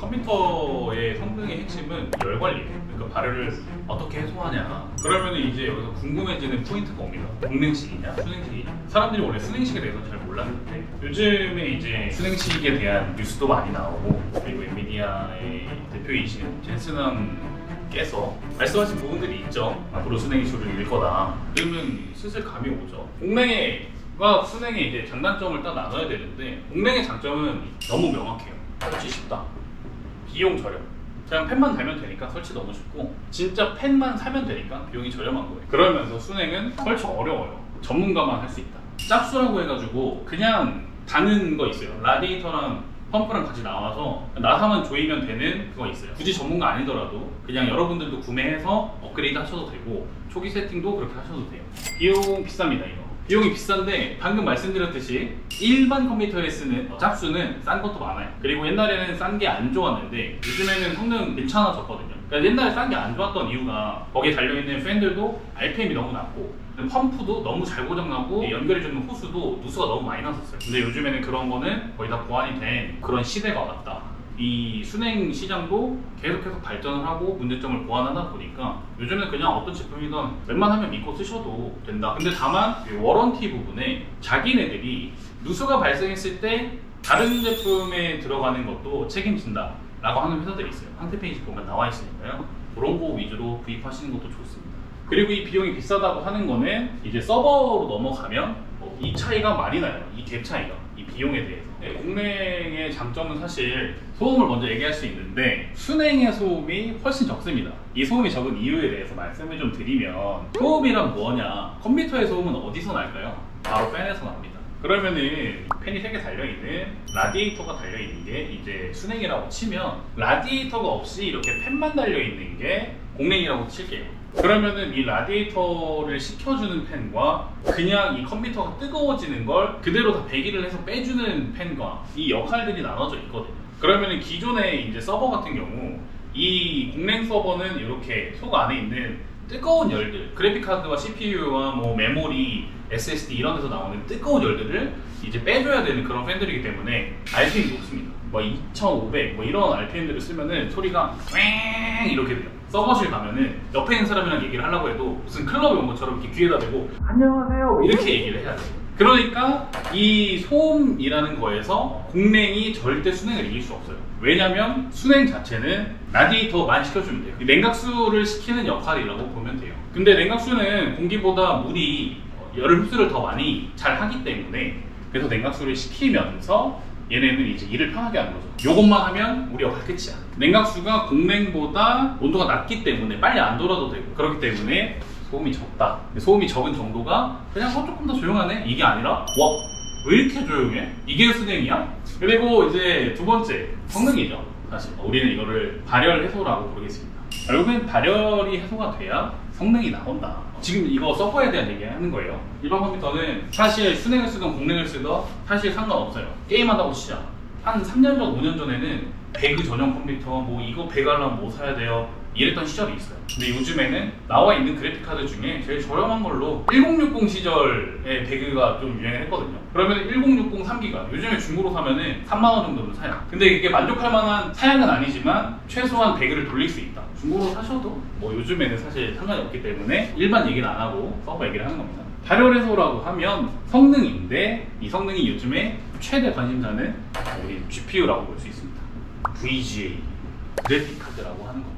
컴퓨터의 성능의 핵심은 열 관리예요. 그러니까 발열을 어떻게 해소하냐. 그러면 이제 여기서 궁금해지는 포인트가 옵니다. 공랭식이냐, 수냉식이냐. 사람들이 원래 수냉식에 대해서 잘 몰랐는데 요즘에 이제 수냉식에 대한 뉴스도 많이 나오고, 그리고 엔비디아의 대표이신 젠슨왕께서 말씀하신 부분들이 있죠. 앞으로 수냉 이슈를 일 거다. 그러면 슬슬 감이 오죠. 공랭과 수냉의 이제 장단점을 딱 나눠야 되는데, 공랭의 장점은 너무 명확해요. 설치 쉽다, 비용 저렴. 그냥 펜만 달면 되니까 설치 너무 쉽고, 진짜 펜만 사면 되니까 비용이 저렴한 거예요. 그러면서 수냉은 설치 어려워요. 전문가만 할 수 있다. 짭수라고 해가지고 그냥 다는 거 있어요. 라디에이터랑 펌프랑 같이 나와서 나사만 조이면 되는 그거 있어요. 굳이 전문가 아니더라도 그냥 여러분들도 구매해서 업그레이드 하셔도 되고, 초기 세팅도 그렇게 하셔도 돼요. 비용 비쌉니다. 이거 비용이 비싼데, 방금 말씀드렸듯이 일반 컴퓨터에 쓰는 짭수는 싼 것도 많아요. 그리고 옛날에는 싼 게 안 좋았는데 요즘에는 성능 괜찮아졌거든요. 그러니까 옛날에 싼 게 안 좋았던 이유가 거기에 달려있는 팬들도 RPM이 너무 낮고, 펌프도 너무 잘 고장나고, 연결해주는 호스도 누수가 너무 많이 났었어요. 근데 요즘에는 그런 거는 거의 다 보완이 된 그런 시대가 왔다. 이 수냉 시장도 계속해서 발전을 하고 문제점을 보완하다 보니까 요즘은 그냥 어떤 제품이든 웬만하면 믿고 쓰셔도 된다. 근데 다만 워런티 부분에 자기네들이 누수가 발생했을 때 다른 제품에 들어가는 것도 책임진다 라고 하는 회사들이 있어요. 상세 페이지 보면 나와 있으니까요. 그런 거 위주로 구입하시는 것도 좋습니다. 그리고 이 비용이 비싸다고 하는 거는 이제 서버로 넘어가면 이 차이가 많이 나요. 이 갭 차이가, 이 비용에 대해서. 공랭의 장점은 사실 소음을 먼저 얘기할 수 있는데, 수냉의 소음이 훨씬 적습니다. 이 소음이 적은 이유에 대해서 말씀을 좀 드리면, 소음이란 뭐냐, 컴퓨터의 소음은 어디서 날까요? 바로 팬에서 납니다. 그러면은 팬이 3개 달려있는 라디에이터가 달려있는 게 이제 수냉이라고 치면, 라디에이터가 없이 이렇게 팬만 달려있는 게 공랭이라고 칠게요. 그러면은 이 라디에이터를 식혀주는 팬과 그냥 이 컴퓨터가 뜨거워지는 걸 그대로 다 배기를 해서 빼주는 팬과 이 역할들이 나눠져 있거든요. 그러면은 기존의 이제 서버 같은 경우, 이 공랭 서버는 이렇게 속 안에 있는 뜨거운 열들, 그래픽카드와 CPU와 뭐 메모리, SSD 이런 데서 나오는 뜨거운 열들을 이제 빼줘야 되는 그런 팬들이기 때문에 RPM이 높습니다. 뭐 2500 뭐 이런 RPM들을 쓰면은 소리가 왱 이렇게 돼요. 서버실 가면은 옆에 있는 사람이랑 얘기를 하려고 해도 무슨 클럽에 온 것처럼 이렇게 귀에다 대고 안녕하세요 이렇게 얘기를 해야 돼요. 그러니까 이 소음이라는 거에서 공랭이 절대 수냉을 이길 수 없어요. 왜냐면 수냉 자체는 라디에이터만 시켜주면 돼요. 냉각수를 시키는 역할이라고 보면 돼요. 근데 냉각수는 공기보다 물이 열을 흡수를 더 많이 잘 하기 때문에, 그래서 냉각수를 시키면서 얘네는 이제 일을 편하게 하는 거죠. 요것만 하면 우리 역할 끝이야. 냉각수가 공랭보다 온도가 낮기 때문에 빨리 안 돌아도 되고, 그렇기 때문에 소음이 적다. 소음이 적은 정도가 그냥 조금 더 조용하네? 이게 아니라 와, 왜 이렇게 조용해? 이게 수냉이야? 그리고 이제 두 번째, 성능이죠. 사실 우리는 이거를 발열 해소라고 부르겠습니다. 결국엔 발열이 해소가 돼야 성능이 나온다. 지금 이거 서버에 대한 얘기 하는 거예요. 일반 컴퓨터는 사실 수냉을 쓰던 공랭을 쓰던 사실 상관없어요. 게임한다고 치자. 한 3년 전, 5년 전에는 배그 전용 컴퓨터, 뭐 이거 배그 하려면 뭐 사야 돼요? 이랬던 시절이 있어요. 근데 요즘에는 나와 있는 그래픽카드 중에 제일 저렴한 걸로 1060 시절에 배그가 좀 유행했거든요. 그러면 1060 3기가 요즘에 중고로 사면은 3만원 정도는 사요. 근데 이게 만족할 만한 사양은 아니지만 최소한 배그를 돌릴 수 있다. 중고로 사셔도 뭐 요즘에는 사실 상관이 없기 때문에 일반 얘기는 안 하고 서버 얘기를 하는 겁니다. 발열 해소라고 하면 성능인데, 이 성능이 요즘에 최대 관심사는 우리 GPU라고 볼 수 있습니다. VGA, 그래픽카드라고 하는 겁니다.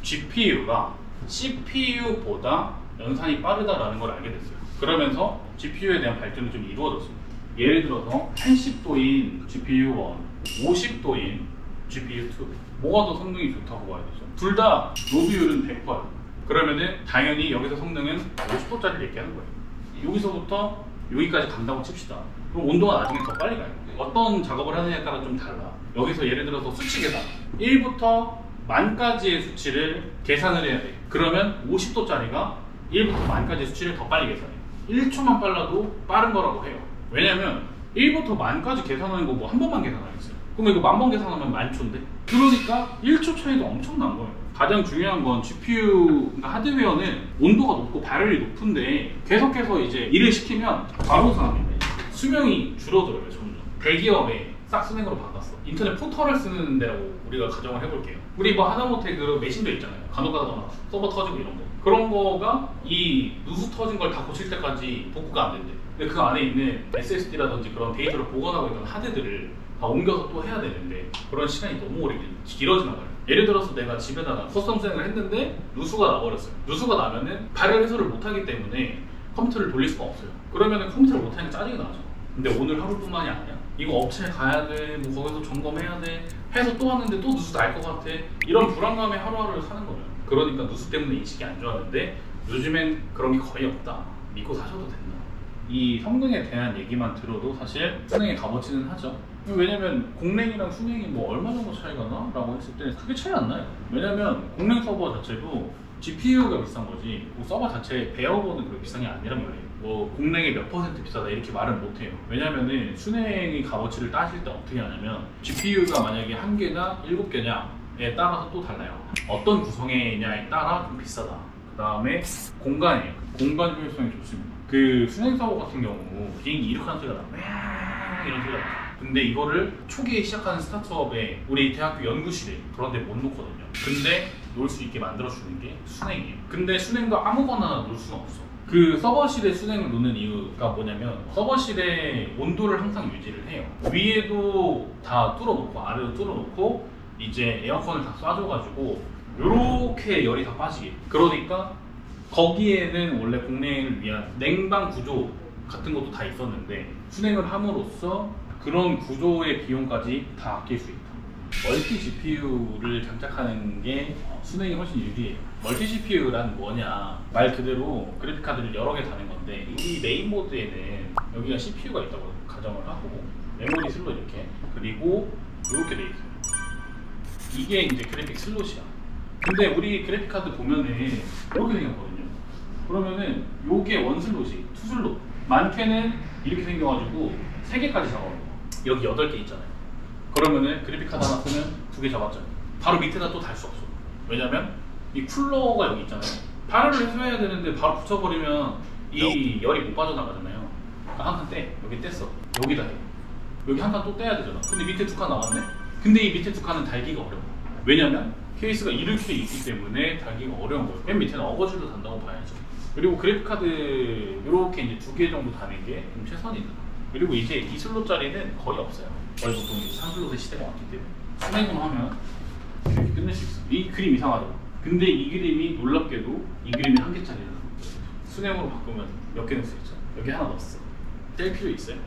GPU가 CPU보다 연산이 빠르다라는 걸 알게 됐어요. 그러면서 GPU에 대한 발전이 좀 이루어졌습니다. 예를 들어서 80도인 GPU1, 50도인 GPU2, 뭐가 더 성능이 좋다고 봐야 되죠? 둘 다 로드율은 100%예요. 그러면은 당연히 여기서 성능은 50도짜리를 얘기하는 거예요. 여기서부터 여기까지 간다고 칩시다. 그럼 온도가 나중에 더 빨리 가요. 어떤 작업을 하느냐에 따라 좀 달라. 여기서 예를 들어서 수치 계산, 1부터 만까지의 수치를 계산을 해야 돼. 그러면 50도짜리가 1부터 만까지의 수치를 더 빨리 계산해. 1초만 빨라도 빠른 거라고 해요. 왜냐면 1부터 만까지 계산하는 거 뭐 한 번만 계산하겠어요. 그럼 이거 10,000번 계산하면 10,000초인데? 그러니까 1초 차이도 엄청난 거예요. 가장 중요한 건 GPU, 그러니까 하드웨어는 온도가 높고 발열이 높은데 계속해서 이제 일을 시키면 바로 상합니다. 수명이 줄어들어요, 점점. 대기업에 싹 수냉으로 바꿨어. 인터넷 포털을 쓰는 데라고 우리가 가정을 해볼게요. 우리 뭐 하다못해 그 메신저 있잖아요. 간혹가다가 서버 터지고 이런 거. 그런 거가 이 누수 터진 걸 다 고칠 때까지 복구가 안 된대. 근데 그 안에 있는 SSD라든지 그런 데이터를 보관하고 있는 하드들을 다 옮겨서 또 해야 되는데 그런 시간이 너무 오래 길어지나 봐요. 예를 들어서 내가 집에다가 커스텀 수행을 했는데 누수가 나버렸어요. 누수가 나면은 발열 해소를 못하기 때문에 컴퓨터를 돌릴 수가 없어요. 그러면은 컴퓨터를 못하니까 짜증이 나죠. 근데 오늘 하루뿐만이 아니야. 이거 업체에 가야 돼, 뭐 거기서 점검해야 돼 해서 또 왔는데 또 누수 날 것 같아. 이런 불안감에 하루하루를 사는 거예요. 그러니까 누수 때문에 인식이 안 좋았는데 요즘엔 그런 게 거의 없다. 믿고 사셔도 된다. 이 성능에 대한 얘기만 들어도 사실 순행의 값어치는 하죠. 왜냐면 공랭이랑 순행이 뭐 얼마 정도 차이가 나? 라고 했을 때 크게 차이 안 나요. 왜냐면 공랭 서버 자체도 GPU가 비싼 거지 그 서버 자체의 베어버는 그렇게 비싼 게 아니란 말이에요. 뭐 공랭이 몇 % 비싸다 이렇게 말은 못해요. 왜냐면은 순행의 값어치를 따질 때 어떻게 하냐면 GPU가 만약에 1개나 7개냐에 따라서 또 달라요. 어떤 구성이냐에 따라 좀 비싸다. 그 다음에 공간이에요. 공간 효율성이 좋습니다. 그 순행 서버 같은 경우 비행기 이렇게 하는 소리가 나 이런 소리가 나. 근데 이거를 초기에 시작하는 스타트업에 우리 대학교 연구실에 그런 데 못 놓거든요. 근데 놓을 수 있게 만들어주는 게 순행이에요. 근데 순행도 아무거나 놓을 수는 없어. 그 서버실에 순행을 놓는 이유가 뭐냐면 서버실의 온도를 항상 유지를 해요. 위에도 다 뚫어놓고 아래도 뚫어놓고 이제 에어컨을 다 쏴줘가지고 요렇게 열이 다 빠지게. 그러니까 거기에는 원래 공랭을 위한 냉방 구조 같은 것도 다 있었는데 순행을 함으로써 그런 구조의 비용까지 다 아낄 수 있다. 멀티 GPU를 장착하는 게 순행이 훨씬 유리해요. 멀티 GPU란 뭐냐? 말 그대로 그래픽카드를 여러 개 다는 건데 우리 메인보드에는 여기가 CPU가 있다고 가정을 하고 메모리 슬롯 이렇게 그리고 이렇게 돼 있어요. 이게 이제 그래픽 슬롯이야. 근데 우리 그래픽카드 보면은 이렇게 생겼거든요. 그러면은 요게 원 슬롯이 투 슬롯 많게는 이렇게 생겨가지고 3개까지 잡아요. 여기 8개 있잖아요. 그러면은 그래픽카드 하나 쓰면 2개 잡았잖아요. 바로 밑에다 또 달 수 없어. 왜냐면 이 쿨러가 여기 있잖아요. 발열을 해소해야 되는데 바로 붙여버리면 이 열이 못 빠져나가잖아요. 그러니까 한 칸 떼. 여기 뗐어. 여기다 해. 여기 한 칸 또 떼야 되잖아. 근데 밑에 2칸 나왔네? 근데 이 밑에 2칸은 달기가 어려워. 왜냐면 케이스가 이렇게 있기 때문에 달기가 어려운 거예요. 맨 밑에는 어거지로 단다고 봐야죠. 그리고 그래픽카드 이렇게 이제 2개 정도 다는 게 좀 최선이다. 그리고 이제 2슬롯짜리는 거의 없어요. 거의 보통 3슬롯의 시대가 왔기 때문에 순행으로 하면 이렇게 끝낼 수 있어. 이 그림 이상하죠? 근데 이 그림이 놀랍게도 이 그림이 1개짜리라는 순행으로 바꾸면 몇 개 넣을 수 있죠? 여기 하나 넣었어. 뗄 필요 있어요?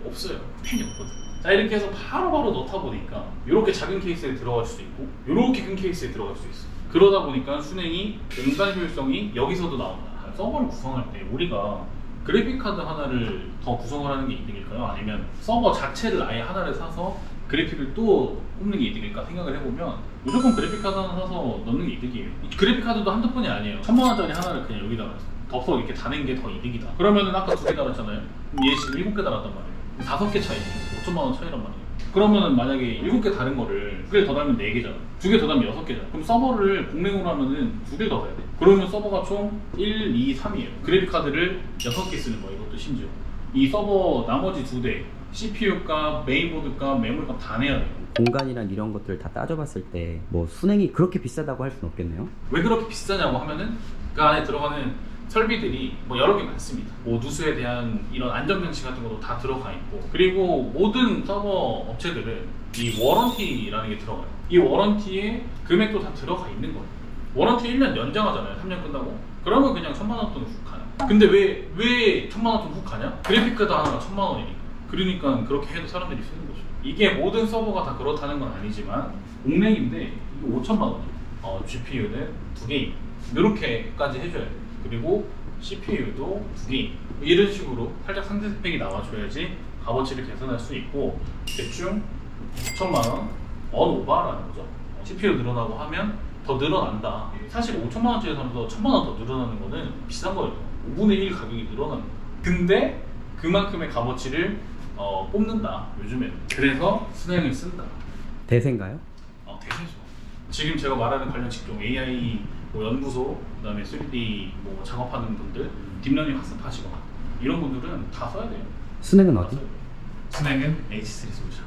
없어요. 펜이 없거든. 자 이렇게 해서 바로바로 넣다 보니까 이렇게 작은 케이스에 들어갈 수도 있고 이렇게 큰 케이스에 들어갈 수 있어. 그러다 보니까 순행이 공간 효율성이 여기서도 나온다. 서버를 구성할 때 우리가 그래픽카드 하나를 더 구성을 하는 게 이득일까요? 아니면 서버 자체를 아예 하나를 사서 그래픽을 또 꼽는 게 이득일까 생각을 해보면 무조건 그래픽카드 하나 사서 넣는 게 이득이에요. 그래픽카드도 한두 푼이 아니에요. 1000만원짜리 하나를 그냥 여기다가 덥석 이렇게 다는 게 더 이득이다. 그러면은 아까 2개 달았잖아요. 그럼 얘 지금 7개 달았단 말이에요. 5개 차이, 5천만원 차이란 말이에요. 그러면은 만약에 7개 다른 거를 2개 더 달면 4개잖아. 2개 더 달면 6개잖아. 그럼 서버를 공랭으로 하면은 2개 더 사야 돼. 그러면 서버가 총 1, 2, 3이에요. 그래픽카드를 6개 쓰는 거예요. 이것도 심지어. 이 서버 나머지 2대 CPU 값, 메인보드 값, 메모리 값 다 내야 돼요. 공간이랑 이런 것들을 다 따져봤을 때 뭐 순행이 그렇게 비싸다고 할 수는 없겠네요. 왜 그렇게 비싸냐고 하면은 그 안에 들어가는 설비들이 뭐 여러 개 많습니다. 뭐 누수에 대한 이런 안전장치 같은 것도 다 들어가 있고 그리고 모든 서버 업체들은 이 워런티라는 게 들어가요. 이 워런티에 금액도 다 들어가 있는 거예요. 워런티 1년 연장하잖아요. 3년 끝나고. 그러면 그냥 1000만원 돈을 훅 가냐. 근데 왜 1000만원 돈 훅 가냐? 그래픽카드 하나가 1000만원이니까. 그러니까 그렇게 해도 사람들이 쓰는 거죠. 이게 모든 서버가 다 그렇다는 건 아니지만 공랭인데 이게 5천만원이에요. GPU는 2개 이렇게까지 해줘야 돼요. 그리고 CPU도 2개 이런 식으로 살짝 상세 스펙이 나와줘야지 값어치를 계산할 수 있고 대충 6천만원 언오버라는 거죠. CPU 늘어나고 하면 더 늘어난다. 사실 5천만원짜리 사면서 1000만원 더 늘어나는 거는 비싼 거예요. 5분의 1 가격이 늘어나는 거예요. 근데 그만큼의 값어치를 뽑는다 요즘에는. 그래서 순행을 쓴다. 대세인가요? 대세죠. 지금 제가 말하는 관련 직종 AI 뭐 연구소, 그다음에 3D 뭐 작업하는 분들, 딥러닝 학습하시거나 이런 분들은 다 써야 돼요. 순행은 어디? 순행은 H3 솔루션.